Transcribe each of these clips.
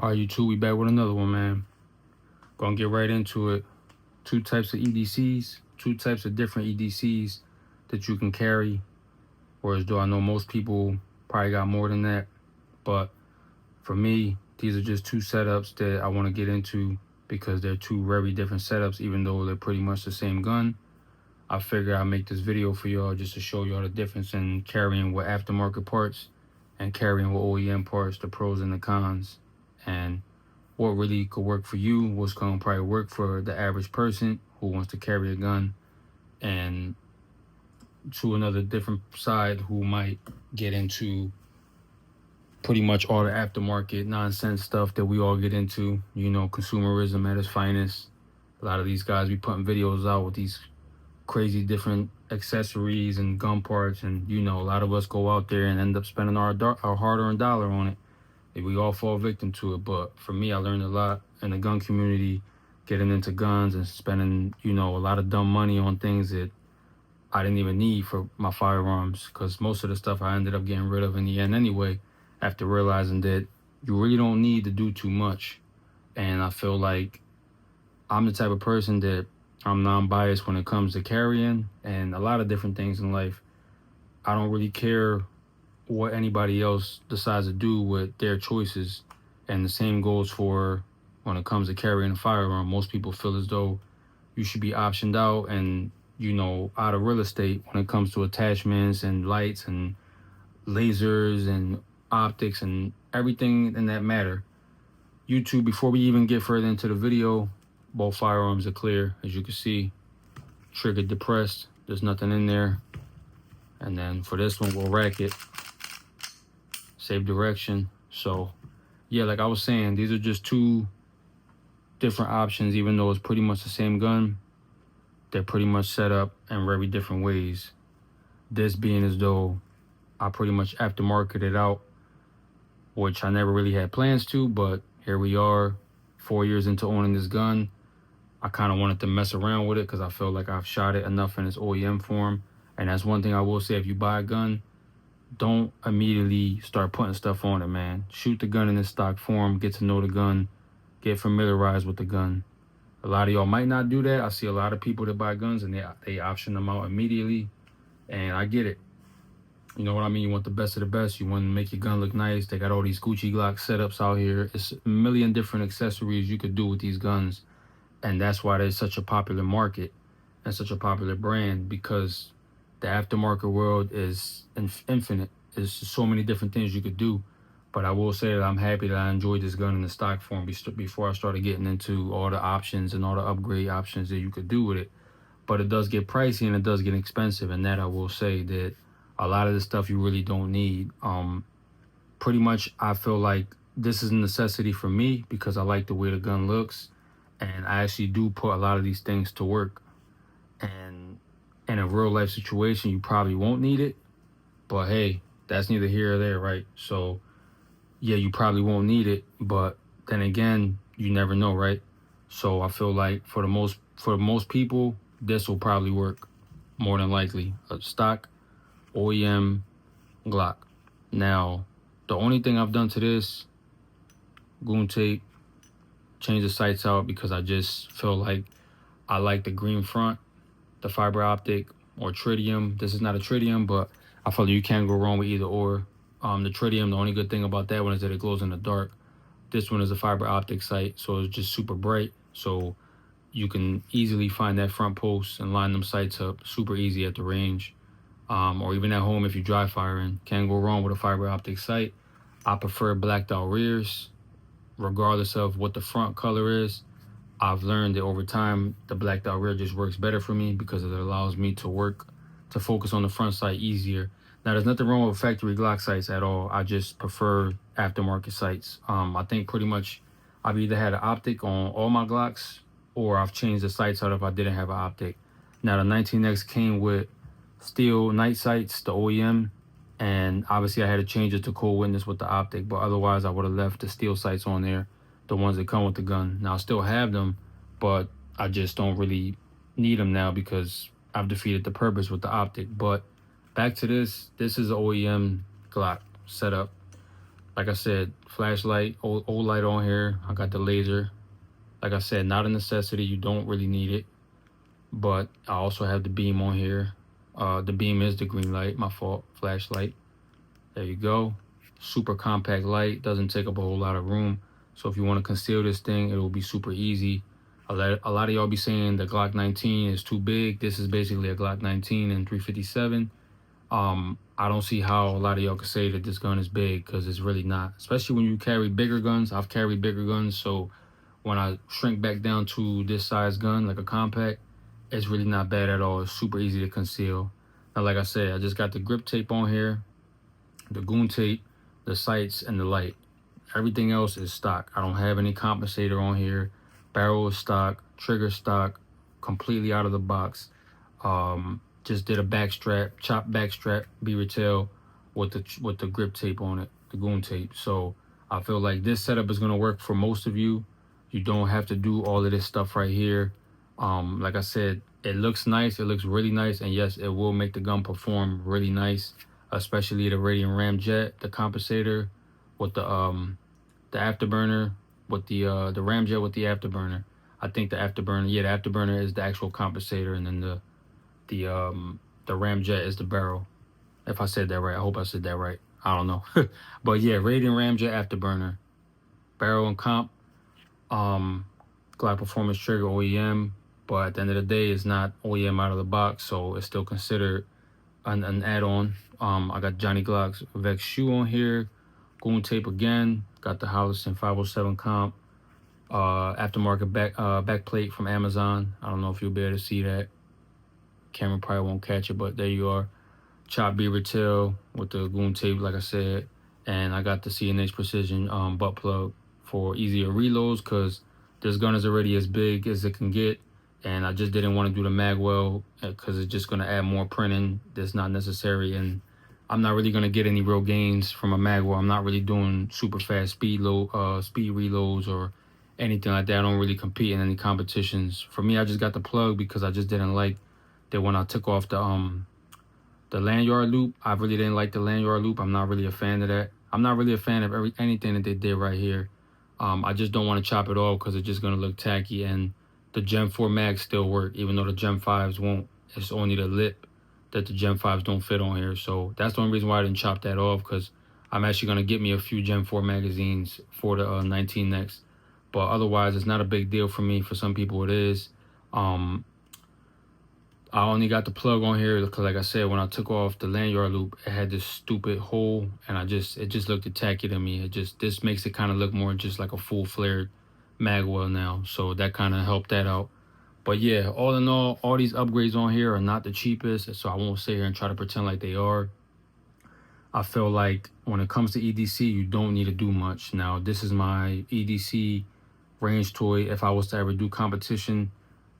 Alright, YouTube, we back with another one, man. Gonna get right into it. Two types of EDCs, two types of different EDCs that you can carry. Whereas though I know most people probably got more than that. But for me, these are just two setups that I want to get into because they're two very different setups, even though they're pretty much the same gun. I figure I'll make this video for y'all just to show y'all the difference in carrying with aftermarket parts and carrying with OEM parts, the pros and the cons. And what really could work for you, what's going to probably work for the average person who wants to carry a gun, and to another different side who might get into pretty much all the aftermarket nonsense stuff that we all get into, you know, consumerism at its finest. A lot of these guys be putting videos out with these crazy different accessories and gun parts, and you know, a lot of us go out there and end up spending our hard-earned dollar on it. We all fall victim to it. But for me, I learned a lot in the gun community, getting into guns and spending, you know, a lot of dumb money on things that I didn't even need for my firearms, because most of the stuff I ended up getting rid of in the end anyway, after realizing that you really don't need to do too much. And I feel like I'm the type of person that I'm non-biased when it comes to carrying and a lot of different things in life. I don't really care what anybody else decides to do with their choices. And the same goes for when it comes to carrying a firearm. Most people feel as though you should be optioned out and, you know, out of real estate when it comes to attachments and lights and lasers and optics and everything in that matter. YouTube, before we even get further into the video, both firearms are clear. As you can see, trigger depressed, there's nothing in there. And then for this one, we'll rack it. Save direction. So yeah, like I was saying, these are just two different options. Even though it's pretty much the same gun, they're pretty much set up in very different ways. This being as though I pretty much aftermarketed it out, which I never really had plans to, but here we are 4 years into owning this gun. I kind of wanted to mess around with it because I feel like I've shot it enough in its OEM form. And that's one thing I will say: if you buy a gun, don't immediately start putting stuff on it, man. Shoot the gun in its stock form, get to know the gun, get familiarized with the gun. A lot of y'all might not do that. I see a lot of people that buy guns and they option them out immediately, and I get it. You know what I mean? You want the best of the best. You want to make your gun look nice. They got all these Gucci Glock setups out here. It's a million different accessories you could do with these guns, and that's why there's such a popular market and such a popular brand, because the aftermarket world is infinite. There's so many different things you could do. But I will say that I'm happy that I enjoyed this gun in the stock form before I started getting into all the options and all the upgrade options that you could do with it. But it does get pricey and it does get expensive, and that I will say that a lot of the stuff you really don't need. Pretty much I feel like this is a necessity for me because I like the way the gun looks, and I actually do put a lot of these things to work. And in a real life situation, you probably won't need it, but hey, that's neither here or there, right? So yeah, you probably won't need it, but then again, you never know, right? So I feel like for the most people, this will probably work more than likely. A stock OEM Glock. Now, the only thing I've done to this, goon tape, change the sights out because I just feel like I like the green front, the fiber optic or tritium. This is not a tritium, but I feel like you can't go wrong with either or. The tritium, the only good thing about that one is that it glows in the dark. This one is a fiber optic sight, so it's just super bright. So you can easily find that front post and line them sights up super easy at the range. Or even at home if you dry firing. Can't go wrong with a fiber optic sight. I prefer blacked out rears, regardless of what the front color is. I've learned that over time, the blacked out rear just works better for me because it allows me to focus on the front sight easier. Now, there's nothing wrong with factory Glock sights at all. I just prefer aftermarket sights. I think pretty much I've either had an optic on all my Glocks or I've changed the sights out if I didn't have an optic. Now, the 19X came with steel night sights, the OEM, and obviously I had to change it to Cold Witness with the optic, but otherwise I would have left the steel sights on there, the ones that come with the gun. Now I still have them, but I just don't really need them now because I've defeated the purpose with the optic. But back to this is an OEM Glock setup. Like I said, flashlight, old light on here. I got the laser. Like I said, not a necessity. You don't really need it. But I also have the beam on here. The beam is the green light. My fault. Flashlight. There you go. Super compact light. Doesn't take up a whole lot of room. So if you want to conceal this thing, it will be super easy. A lot of y'all be saying the Glock 19 is too big. This is basically a Glock 19 and 357. I don't see how a lot of y'all can say that this gun is big, because it's really not. Especially when you carry bigger guns. I've carried bigger guns, so when I shrink back down to this size gun, like a compact, it's really not bad at all. It's super easy to conceal. Now, like I said, I just got the grip tape on here, the goon tape, the sights, and the light. Everything else is stock. I don't have any compensator on here. Barrel is stock, trigger stock, completely out of the box. Just did a back strap, chopped back strap, beaver tail with the grip tape on it, the goon tape. So I feel like this setup is gonna work for most of you. You don't have to do all of this stuff right here. Like I said, it looks nice. It looks really nice, and yes, it will make the gun perform really nice, especially the Radiant Ramjet, the compensator with the afterburner, with the Ramjet with the afterburner. I think the afterburner, yeah, the afterburner is the actual compensator, and then the Ramjet is the barrel. If I said that right, I hope I said that right. I don't know. But yeah, Radiant Ramjet afterburner, barrel and comp, Glock Performance Trigger OEM. But at the end of the day, it's not OEM out of the box, so it's still considered an add-on. I got Johnny Glock's Vex shoe on here, goon tape again, got the Holliston 507 comp, aftermarket back plate from Amazon. I don't know if you'll be able to see that. Camera probably won't catch it, but there you are. Chop beaver tail with the goon tape, like I said, and I got the CNH Precision butt plug for easier reloads, because this gun is already as big as it can get, and I just didn't want to do the magwell because it's just going to add more printing that's not necessary, and I'm not really going to get any real gains from a magwell. I'm not really doing super fast speed reloads or anything like that. I don't really compete in any competitions. For me, I just got the plug because I just didn't like that when I took off the lanyard loop. I really didn't like the lanyard loop. I'm not really a fan of that. I'm not really a fan of anything that they did right here. I just don't want to chop it off because it's just going to look tacky, and the Gen 4 mags still work, even though the Gen 5s won't. It's only the lip that the Gen 5s don't fit on here. So that's the only reason why I didn't chop that off, because I'm actually going to get me a few Gen 4 magazines for the 19 next. But otherwise, it's not a big deal for me. For some people, it is. I only got the plug on here because, like I said, when I took off the lanyard loop, it had this stupid hole, and it just looked tacky to me. This makes it kind of look more just like a full flared magwell now, so that kind of helped that out. But yeah, all in all these upgrades on here are not the cheapest, so I won't sit here and try to pretend like they are. I feel like when it comes to EDC, you don't need to do much. Now, this is my EDC range toy. If I was to ever do competition,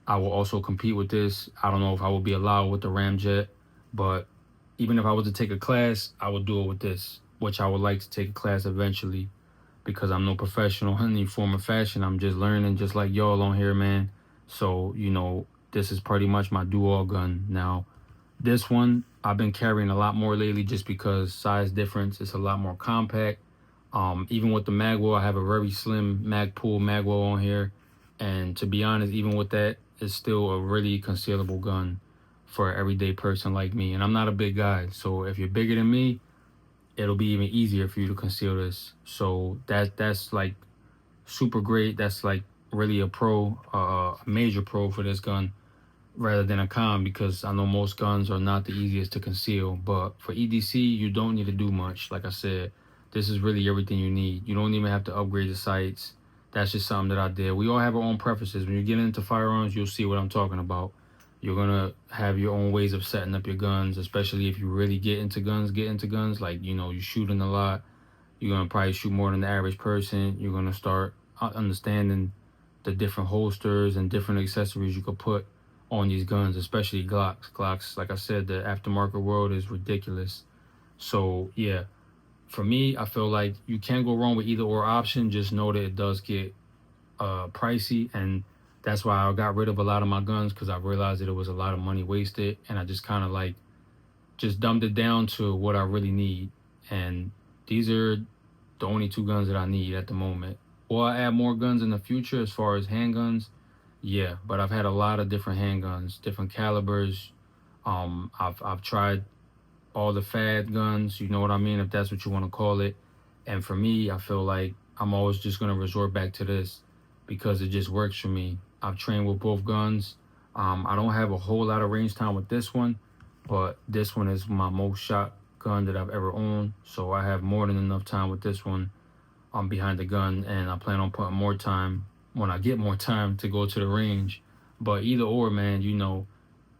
I will also compete with this. I don't know if I will be allowed with the Ramjet, but even if I was to take a class, I would do it with this, which I would like to take a class eventually, because I'm no professional in any form of fashion. I'm just learning, just like y'all on here, man. So, this is pretty much my do-all gun. Now, this one, I've been carrying a lot more lately just because size difference. It's a lot more compact. Even with the magwell, I have a very slim Magpul magwell on here. And to be honest, even with that, it's still a really concealable gun for an everyday person like me. And I'm not a big guy, so if you're bigger than me, it'll be even easier for you to conceal this. So that's like super great. That's like really a major pro for this gun rather than a con, because I know most guns are not the easiest to conceal. But for EDC, you don't need to do much. Like I said, this is really everything you need. You don't even have to upgrade the sights. That's just something that I did. We all have our own preferences. When you get into firearms, you'll see what I'm talking about. You're going to have your own ways of setting up your guns, especially if you really get into guns. Like, you're shooting a lot. You're going to probably shoot more than the average person. You're going to start understanding the different holsters and different accessories you could put on these guns, especially Glocks. Glocks, like I said, the aftermarket world is ridiculous. So, yeah. For me, I feel like you can't go wrong with either or option. Just know that it does get pricey, and that's why I got rid of a lot of my guns, because I realized that it was a lot of money wasted, and I just kind of just dumbed it down to what I really need. And these are the only 2 guns that I need at the moment. Will I add more guns in the future as far as handguns? Yeah, but I've had a lot of different handguns, different calibers. I've tried all the fad guns, you know what I mean, if that's what you want to call it. And for me, I feel like I'm always just gonna resort back to this because it just works for me. I've trained with both guns. I don't have a whole lot of range time with this one, but this one is my most shot gun that I've ever owned. So I have more than enough time with this one behind the gun, and I plan on putting more time when I get more time to go to the range. But either or, man, you know,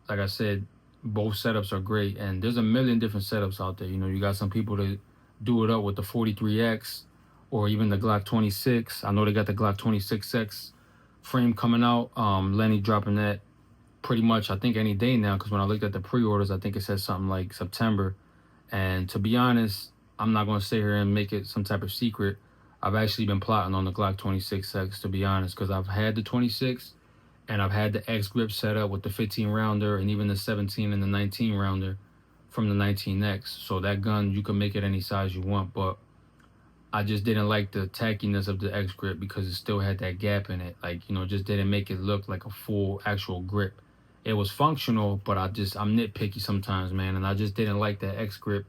like I said, both setups are great, and there's a million different setups out there. You know, you got some people that do it up with the 43X or even the Glock 26. I know they got the Glock 26X frame coming out. Lenny dropping that pretty much, I think, any day now, because when I looked at the pre-orders, I think it said something like September. And to be honest, I'm not going to sit here and make it some type of secret. I've actually been plotting on the Glock 26X, to be honest, because I've had the 26 and I've had the X grip set up with the 15 rounder and even the 17 and the 19 rounder from the 19X. So that gun, you can make it any size you want, but I just didn't like the tackiness of the X grip because it still had that gap in it. Like, you know, just didn't make it look like a full actual grip. It was functional, but I'm nitpicky sometimes, man, and I just didn't like that X grip,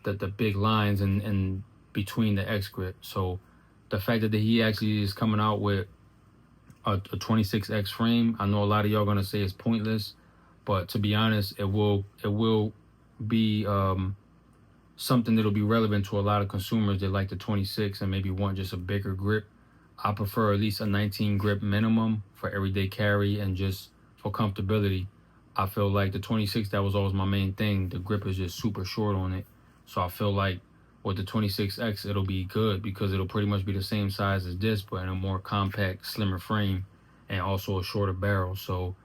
the big lines in between the X grip. So the fact that he actually is coming out with a 26X frame, I know a lot of y'all gonna say it's pointless, but to be honest, it will be something that'll be relevant to a lot of consumers that like the 26 and maybe want just a bigger grip. I prefer at least a 19 grip minimum for everyday carry and just for comfortability. I feel like the 26, that was always my main thing. The grip is just super short on it. So I feel like with the 26X, it'll be good because it'll pretty much be the same size as this, but in a more compact, slimmer frame and also a shorter barrel. So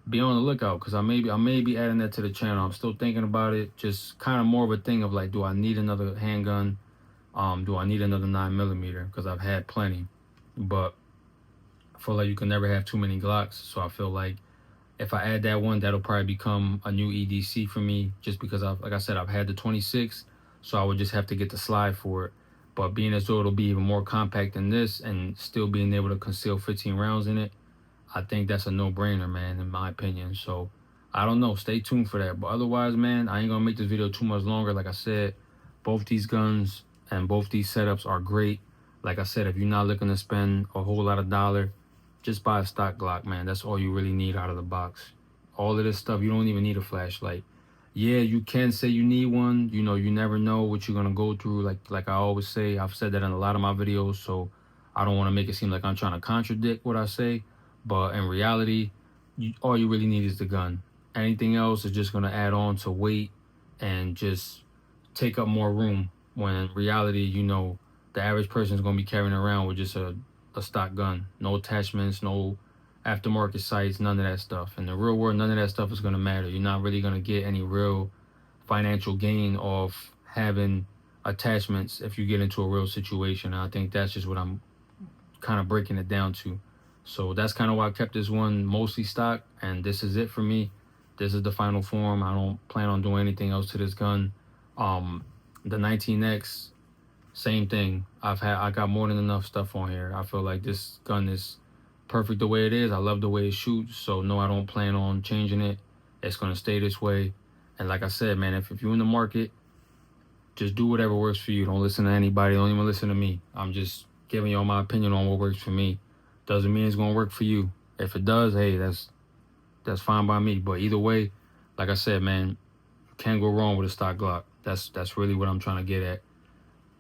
be on the lookout because I may be adding that to the channel. I'm still thinking about it. Just kind of more of a thing of like, do I need another handgun? Do I need another 9mm? Because I've had plenty, but I feel like you can never have too many Glocks. So I feel like if I add that one, that'll probably become a new EDC for me. Just because like I said, I've had the 26, so I would just have to get the slide for it. But being as though it'll be even more compact than this and still being able to conceal 15 rounds in it, I think that's a no-brainer, man, in my opinion. So, I don't know. Stay tuned for that. But otherwise, man, I ain't going to make this video too much longer. Like I said, both these guns and both these setups are great. Like I said, if you're not looking to spend a whole lot of dollar, just buy a stock Glock, man. That's all you really need out of the box. All of this stuff, you don't even need a flashlight. Yeah, you can say you need one. You know, you never know what you're going to go through. Like I always say, I've said that in a lot of my videos, so I don't want to make it seem like I'm trying to contradict what I say. But in reality, all you really need is the gun. Anything else is just going to add on to weight and just take up more room. When in reality, you know, the average person is going to be carrying around with just a stock gun. No attachments, no aftermarket sights, none of that stuff. In the real world, none of that stuff is going to matter. You're not really going to get any real financial gain off having attachments if you get into a real situation. And I think that's just what I'm kind of breaking it down to. So that's kind of why I kept this one mostly stock, and this is it for me. This is the final form. I don't plan on doing anything else to this gun. The 19X, same thing. I got more than enough stuff on here. I feel like this gun is perfect the way it is. I love the way it shoots, so no, I don't plan on changing it. It's gonna stay this way. And like I said, man, if you're in the market, just do whatever works for you. Don't listen to anybody. Don't even listen to me. I'm just giving y'all my opinion on what works for me. Doesn't mean it's gonna work for you. If it does, hey, that's fine by me. But either way, like I said, man, you can't go wrong with a stock Glock. That's really what I'm trying to get at.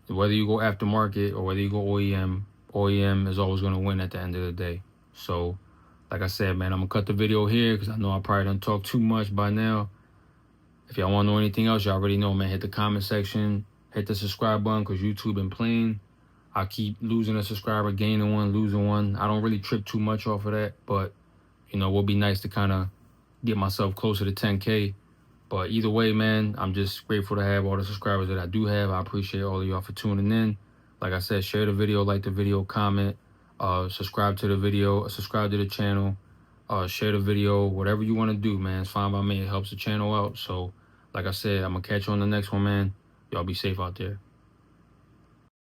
Whether you go aftermarket or whether you go OEM is always gonna win at the end of the day. So, like I said, man, I'm gonna cut the video here because I know I probably done talked too much by now. If y'all want to know anything else, y'all already know, man. Hit the comment section, hit the subscribe button because YouTube been playing. I keep losing a subscriber, gaining one, losing one. I don't really trip too much off of that, but, you know, it would be nice to kind of get myself closer to 10K. But either way, man, I'm just grateful to have all the subscribers that I do have. I appreciate all of y'all for tuning in. Like I said, share the video, like the video, comment, subscribe to the video, subscribe to the channel, share the video, whatever you want to do, man. It's fine by me. It helps the channel out. So, like I said, I'm going to catch you on the next one, man. Y'all be safe out there.